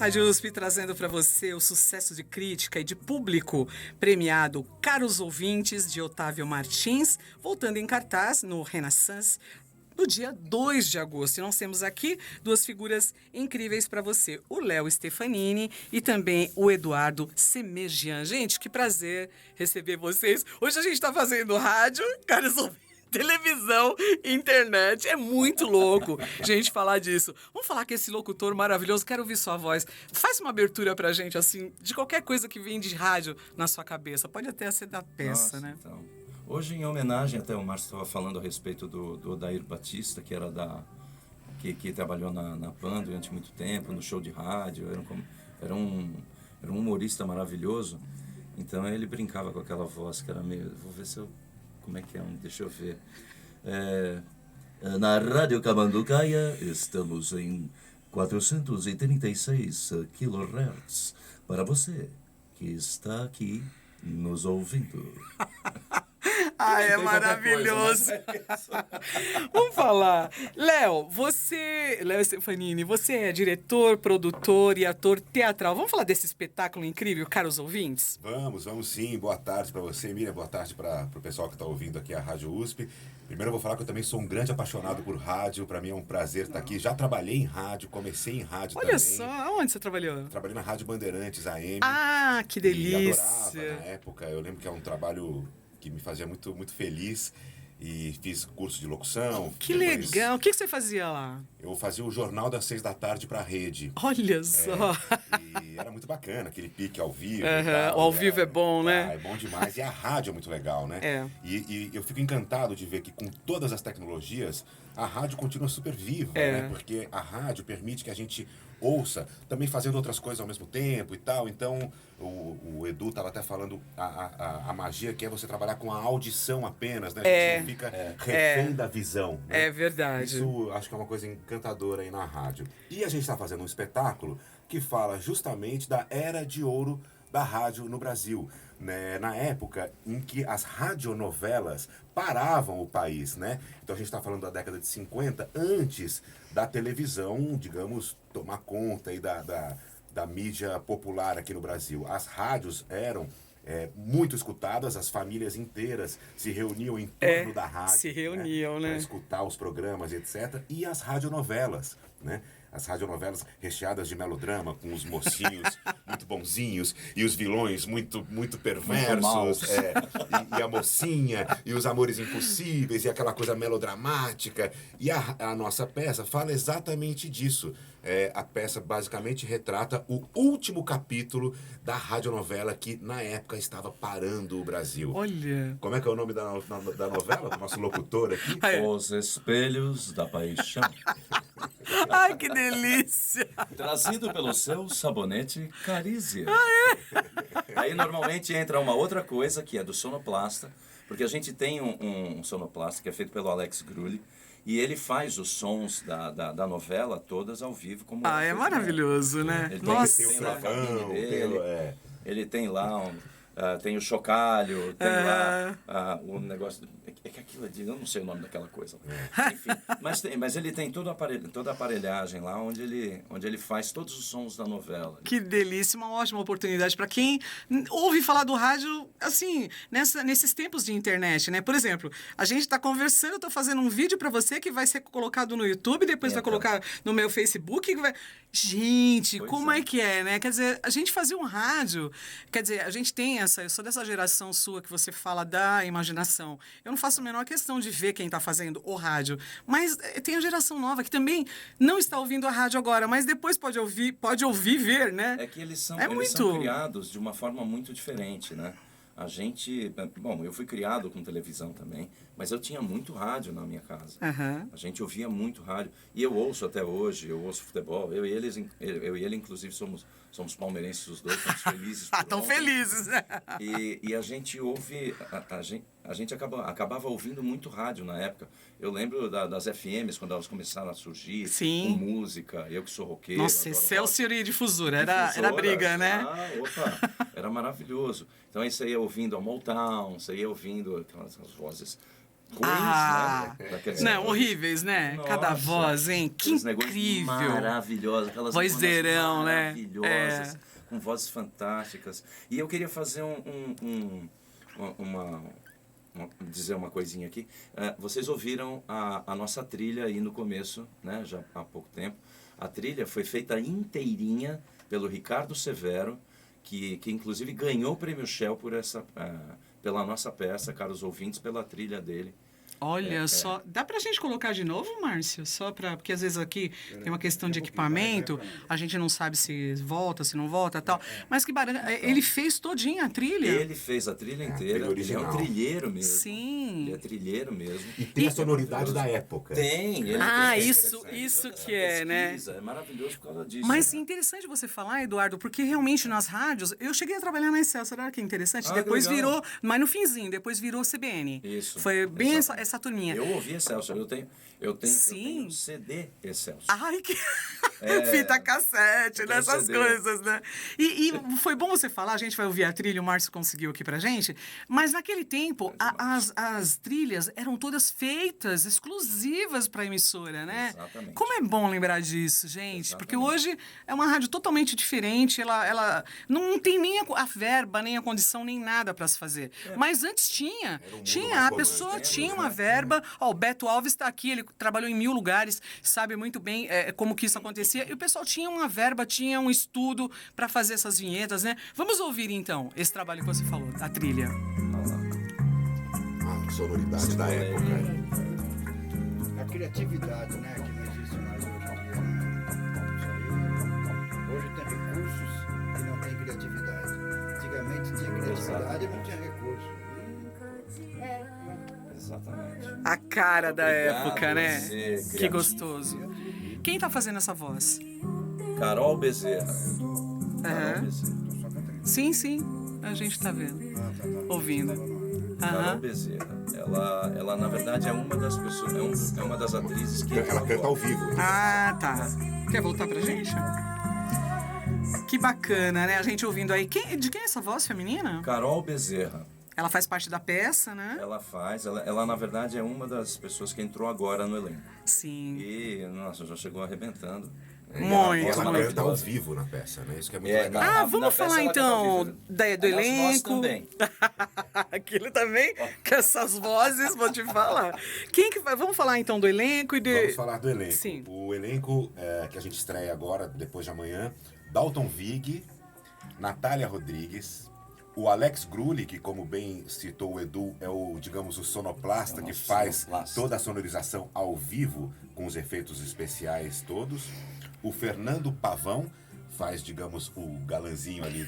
Rádio USP trazendo para você o sucesso de crítica e de público premiado Caros Ouvintes, de Otávio Martins, voltando em cartaz no Renaissance no dia 2 de agosto. E nós temos aqui duas figuras incríveis para você, o Léo Stefanini e também o Eduardo Semejian. Gente, que prazer receber vocês. Hoje a gente está fazendo rádio, caros ouvintes. Televisão, internet, é muito louco gente falar disso. Vamos falar que esse locutor maravilhoso, quero ouvir sua voz. Faz uma abertura pra gente, assim, de qualquer coisa que vem de rádio na sua cabeça. Pode até ser da peça, né? Então, hoje, em homenagem, até o Márcio estava falando a respeito do Odair Batista, que era que trabalhou na PAN durante muito tempo, no show de rádio, era um humorista maravilhoso. Então ele brincava com aquela voz que era meio... Vou ver se eu... Como é que é? Deixa eu ver. Na Rádio Camanducaia, estamos em 436 kHz para você que está aqui nos ouvindo. É maravilhoso. Vamos falar. Léo Stefanini, você é diretor, produtor e ator teatral. Vamos falar desse espetáculo incrível, caros ouvintes? Vamos sim. Boa tarde para você, Miriam. Boa tarde para o pessoal que está ouvindo aqui a Rádio USP. Primeiro eu vou falar que eu também sou um grande apaixonado por rádio. Para mim é um prazer estar aqui. Já trabalhei em rádio, comecei em rádio também. Olha só, onde você trabalhou? Trabalhei na Rádio Bandeirantes, AM. Ah, que delícia. E adorava na época. Eu lembro que é um trabalho que me fazia muito, muito feliz. E fiz curso de locução. Que legal. O que você fazia lá? Eu fazia o Jornal das 6 da tarde para a rede. Olha só. E era muito bacana, aquele pique ao vivo. O ao vivo é bom, né? É bom demais. E a rádio é muito legal, né? É. E eu fico encantado de ver que com todas as tecnologias, a rádio continua super viva, né? Porque a rádio permite que a gente ouça, também fazendo outras coisas ao mesmo tempo e tal. Então, o Edu estava até falando a magia que é você trabalhar com a audição apenas, né? A gente não fica refém da visão. Né? É verdade. Isso acho que é uma coisa encantadora aí na rádio. E a gente está fazendo um espetáculo que fala justamente da era de ouro da rádio no Brasil, né? Na época em que as radionovelas paravam o país, né? Então a gente está falando da década de 50, antes da televisão, digamos, tomar conta aí da mídia popular aqui no Brasil. As rádios eram muito escutadas, as famílias inteiras se reuniam em torno da rádio. Se reuniam, né? Para escutar os programas, etc. E as radionovelas, né? As radionovelas recheadas de melodrama, com os mocinhos muito bonzinhos e os vilões muito, muito perversos. E a mocinha, e os amores impossíveis, e aquela coisa melodramática. E a nossa peça fala exatamente disso. A peça basicamente retrata o último capítulo da radionovela que, na época, estava parando o Brasil. Olha! Como é que é o nome da novela? Do nosso locutor aqui? Os Espelhos da Paixão. Ai, que delícia! Trazido pelo seu sabonete Carízia. Aí normalmente entra uma outra coisa que é do sonoplasta, porque a gente tem um sonoplasta que é feito pelo Alex Grulli, e ele faz os sons da novela todas ao vivo. Como é maravilhoso, né? Ele Nossa! Tem lá a cabine dele, ele tem lá tem o chocalho, tem lá o negócio... É que aquilo eu não sei o nome daquela coisa. Enfim, mas ele tem toda a aparelhagem lá, onde ele faz todos os sons da novela. Que delícia, uma ótima oportunidade para quem ouve falar do rádio, assim, nesses tempos de internet, né? Por exemplo, a gente está conversando, eu estou fazendo um vídeo para você que vai ser colocado no YouTube, depois vai colocar no meu Facebook. Gente, como é que é, né? Quer dizer, a gente fazia um rádio, quer dizer, a gente tem eu sou dessa geração sua que você fala da imaginação. Eu não faço a menor questão de ver quem está fazendo o rádio, mas tem a geração nova que também não está ouvindo a rádio agora, mas depois pode ouvir, ver, né? É que eles são criados de uma forma muito diferente, né? A gente... Bom, eu fui criado com televisão também, mas eu tinha muito rádio na minha casa. A gente ouvia muito rádio. E eu ouço até hoje, eu ouço futebol. Eu e ele, inclusive, somos palmeirenses os dois, estamos felizes por tão felizes, né? E a gente ouve... A gente acabava ouvindo muito rádio na época. Eu lembro das FMs, quando elas começaram a surgir. Sim. Com música. Eu que sou roqueiro. Nossa, Excelsior e Difusora. Era briga, né? Era maravilhoso. Então, você ia ouvindo a Motown, você ia ouvindo aquelas vozes Ah, né? Daqueles não, negócios. horríveis, né? Nossa, Cada voz, hein? Que aqueles negócios incrível. maravilhosos, aquelas Vozeirão, vozes né? maravilhosas, com vozes fantásticas. E eu queria fazer dizer uma coisinha aqui. Vocês ouviram a nossa trilha aí no começo, né? Já há pouco tempo. A trilha foi feita inteirinha pelo Ricardo Severo, que inclusive ganhou o Prêmio Shell pela nossa peça, caros ouvintes, pela trilha dele. Olha só, dá pra gente colocar de novo, Márcio? Porque às vezes aqui tem uma questão de equipamento, a gente não sabe se volta, se não volta, tal. Mas que barulho, ele fez todinha a trilha? Ele fez a trilha inteira, trilha ele é um original. trilheiro mesmo. Sim. Ele é trilheiro mesmo. E tem a sonoridade da época. Tem, ele Ah, tem isso que é, né? pesquisa, é maravilhoso por causa disso. Mas né? interessante você falar, Eduardo, porque realmente nas rádios, eu cheguei a trabalhar na Excelsior, olha que interessante, Ah, depois que legal. virou, mas no finzinho, depois virou CBN. Isso, Foi bem exato. essa turminha. Eu ouvi Excelsior, eu Sim. tenho CD Excelsior. Ai, que... Fita cassete, tem nessas CD. coisas, né? E foi bom você falar, a gente vai ouvir a trilha, o Márcio conseguiu aqui pra gente, mas naquele tempo, as trilhas eram todas feitas, exclusivas pra emissora, né? Exatamente. Como é bom lembrar disso, gente, Exatamente. porque hoje é uma rádio totalmente diferente, ela não tem nem a verba, nem a condição, nem nada pra se fazer. Mas antes tinha, Era um mundo tinha, mais a pessoa romântico, tinha né? uma verba, ó, o Beto Alves está aqui, ele trabalhou em 1000 lugares, sabe muito bem como que isso acontecia. E o pessoal tinha uma verba, tinha um estudo para fazer essas vinhetas, né? Vamos ouvir, então, esse trabalho que você falou, a trilha. A sonoridade da época. A criatividade, né, que não existe mais hoje em dia. Né? Isso aí, hoje tem recursos e não tem criatividade. Antigamente tinha criatividade e não tinha recurso. Exatamente. A cara da Obrigado, época, né? você, Que criativo. gostoso. Quem tá fazendo essa voz? Carol Bezerra. Aham. Carol Bezerra. Sim, sim, a gente tá vendo, ouvindo. Carol Aham. Bezerra. Ela na verdade é uma das pessoas, é uma das atrizes que Ela canta ao vivo. Ah, tá. Quer voltar pra gente? Que bacana, né? A gente ouvindo aí. De quem é essa voz feminina? Carol Bezerra. Ela faz parte da peça, né? Ela na verdade é uma das pessoas que entrou agora no elenco. Sim. E, nossa, já chegou arrebentando. Muito, E ela muito. canta ao vivo na peça, né? Isso que é muito É, legal. Ah, Na vamos peça falar ela canta ao então vivo. do Aliás, nós elenco. também. Aquilo também, que essas vozes, vou te falar. Quem que vai? Vamos falar então do elenco e de. Vamos falar do elenco. Sim. O elenco que a gente estreia agora, depois de amanhã, Dalton Vig, Natália Rodrigues, o Alex Grulli, que como bem citou o Edu, é o, digamos, o sonoplasta É o que nosso faz sonoplasta. toda a sonorização ao vivo, com os efeitos especiais todos. O Fernando Pavão faz, digamos, o galanzinho ali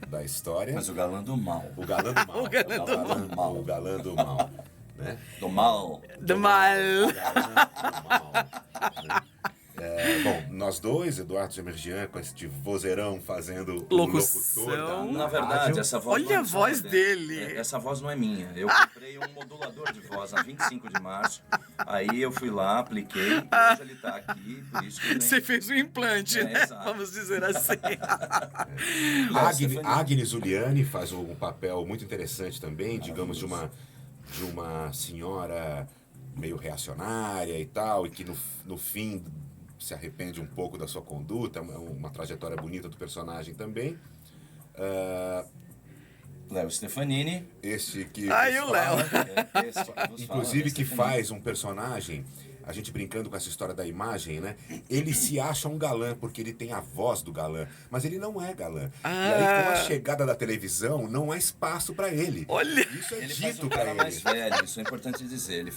da história. Mas o galã do mal. O galã do mal. O galã do mal. O galã do mal. Né? Do mal. Do mal. O galã do mal. Né? Bom, nós dois, Eduardo Gemergian, com este vozeirão fazendo o Locução. locutor Na verdade, rádio. essa voz Olha não é a voz minha. dele. Essa voz não é minha. Eu comprei um modulador de voz na 25 de março. Aí eu fui lá, apliquei. E hoje ele tá aqui, por isso que eu Você fez um implante, né? exato. Vamos dizer assim. Agnes Uliani faz um papel muito interessante também, digamos, de uma senhora meio reacionária e tal, e que no fim se arrepende um pouco da sua conduta, uma trajetória bonita do personagem também. Léo Stefanini. Esse que Ai, vos o Léo. fala, Esse que vos fala, inclusive Léo que Stefanini. faz um personagem, a gente brincando com essa história da imagem, né? Ele se acha um galã porque ele tem a voz do galã, mas ele não é galã. E aí com a chegada da televisão não há espaço para ele. Olha. Isso é Ele faz dito um para cara ele. mais velho, isso é importante dizer. Ele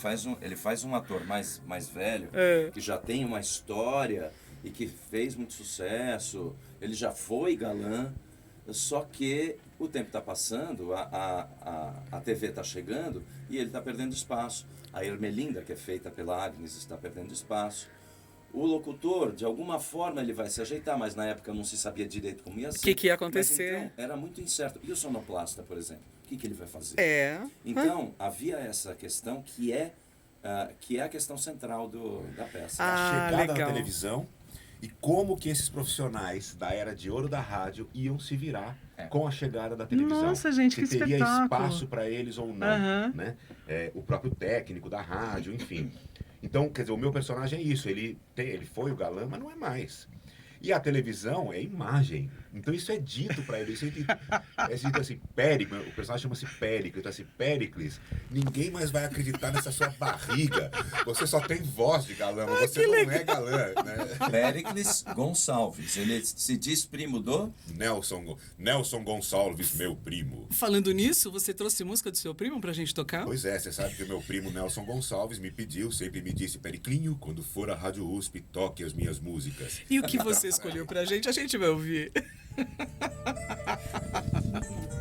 faz um ator mais velho, que já tem uma história e que fez muito sucesso. Ele já foi galã, só que o tempo está passando, a TV está chegando e ele está perdendo espaço. A Ermelinda, que é feita pela Agnes, está perdendo espaço. O locutor, de alguma forma, ele vai se ajeitar, mas na época não se sabia direito como ia ser. Que ia Mas, acontecer. então, era muito incerto. E o sonoplasta, por exemplo? O que ele vai fazer? É. Então, havia essa questão que é a questão central da peça. Ah, Chegada legal. na televisão E como que esses profissionais da era de ouro da rádio iam se virar com a chegada da televisão. Nossa, gente, se que teria espetáculo. espaço para eles ou não, Aham. né? O próprio técnico da rádio, enfim. Então, quer dizer, o meu personagem é isso, ele foi o galã, mas não é mais. E a televisão é imagem. Então isso é dito pra ele. Isso é dito assim, Péricles, o personagem chama-se Péricles. Então assim, Péricles, ninguém mais vai acreditar nessa sua barriga. Você só tem voz de galã, mas você não é galã, né? Péricles Gonçalves, ele se diz primo do... Nelson Gonçalves, meu primo. Falando nisso, você trouxe música do seu primo pra gente tocar? Pois é, você sabe que o meu primo Nelson Gonçalves me pediu, sempre me disse, Periclinho, quando for à Rádio USP, toque as minhas músicas. E o que você escolheu pra gente, a gente vai ouvir.